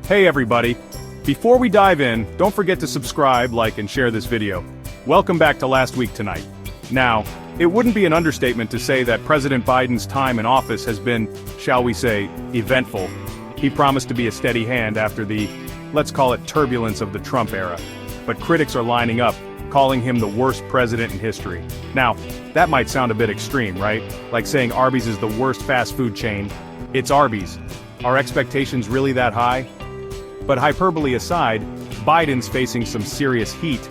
Hey everybody! Before we dive in, don't forget to subscribe, like, and share this video. Welcome back to Last Week Tonight. Now, it wouldn't be an understatement to say that President Biden's time in office has been, shall we say, eventful. He promised to be a steady hand after the, let's call it turbulence of the Trump era. But critics are lining up, calling him the worst president in history. Now, that might sound a bit extreme, right? Like saying Arby's is the worst fast food chain. It's Arby's. Are expectations really that high? But hyperbole aside, Biden's facing some serious heat.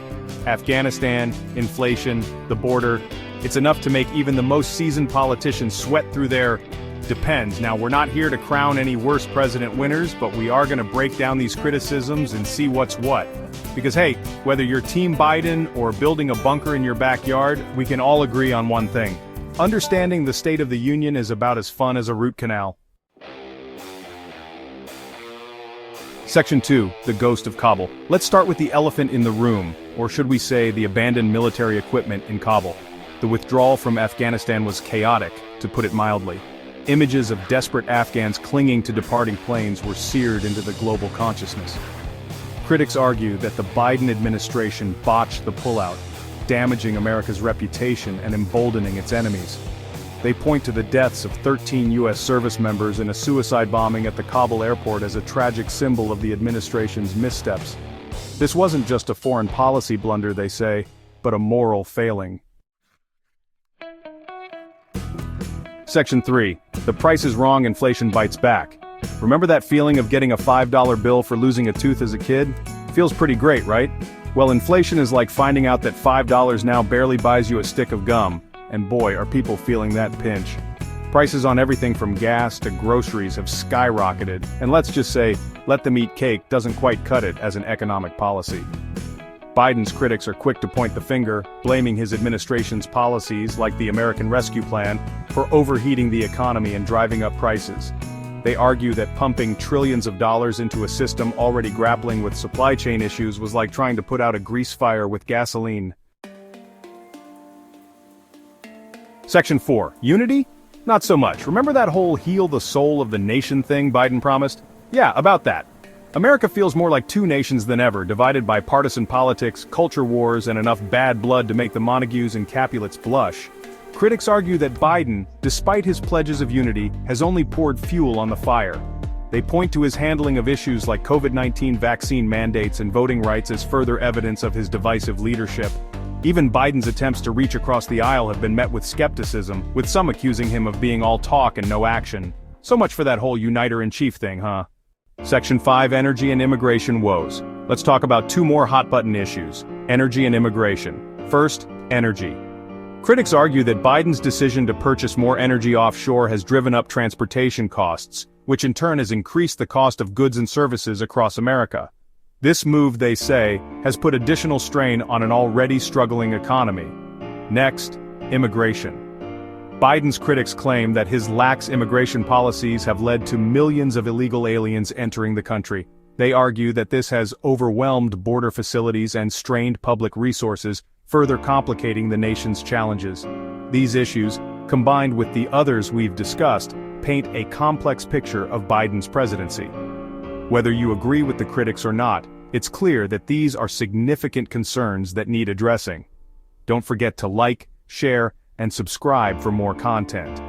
Afghanistan, inflation, the border. It's enough to make even the most seasoned politicians sweat through their depends. Now, we're not here to crown any worst president winners, but we are going to break down these criticisms and see what's what. Because hey, whether you're Team Biden or building a bunker in your backyard, we can all agree on one thing. Understanding the State of the Union is about as fun as a root canal. Section 2, the Ghost of Kabul. Let's start with the elephant in the room, or should we say the abandoned military equipment in Kabul. The withdrawal from Afghanistan was chaotic, to put it mildly. Images of desperate Afghans clinging to departing planes were seared into the global consciousness. Critics argue that the Biden administration botched the pullout, damaging America's reputation and emboldening its enemies. They point to the deaths of 13 U.S. service members in a suicide bombing at the Kabul airport as a tragic symbol of the administration's missteps. This wasn't just a foreign policy blunder, they say, but a moral failing. Section 3. The price is wrong, inflation bites back. Remember that feeling of getting a $5 bill for losing a tooth as a kid? Feels pretty great, right? Well, inflation is like finding out that $5 now barely buys you a stick of gum. And boy, are people feeling that pinch. Prices on everything from gas to groceries have skyrocketed, and let's just say, let them eat cake doesn't quite cut it as an economic policy. Biden's critics are quick to point the finger, blaming his administration's policies, like the American Rescue Plan, for overheating the economy and driving up prices. They argue that pumping trillions of dollars into a system already grappling with supply chain issues was like trying to put out a grease fire with gasoline. Section 4. Unity? Not so much. Remember that whole heal the soul of the nation thing Biden promised? Yeah, about that. America feels more like two nations than ever, divided by partisan politics, culture wars, and enough bad blood to make the Montagues and Capulets blush. Critics argue that Biden, despite his pledges of unity, has only poured fuel on the fire. They point to his handling of issues like COVID-19 vaccine mandates and voting rights as further evidence of his divisive leadership. Even Biden's attempts to reach across the aisle have been met with skepticism, with some accusing him of being all talk and no action. So much for that whole uniter-in-chief thing, huh? Section 5. Energy and immigration woes. Let's talk about two more hot-button issues: energy and immigration. First, energy. Critics argue that Biden's decision to purchase more energy offshore has driven up transportation costs, which in turn has increased the cost of goods and services across America. This move, they say, has put additional strain on an already struggling economy. Next, immigration. Biden's critics claim that his lax immigration policies have led to millions of illegal aliens entering the country. They argue that this has overwhelmed border facilities and strained public resources, further complicating the nation's challenges. These issues, combined with the others we've discussed, paint a complex picture of Biden's presidency. Whether you agree with the critics or not, it's clear that these are significant concerns that need addressing. Don't forget to like, share, and subscribe for more content.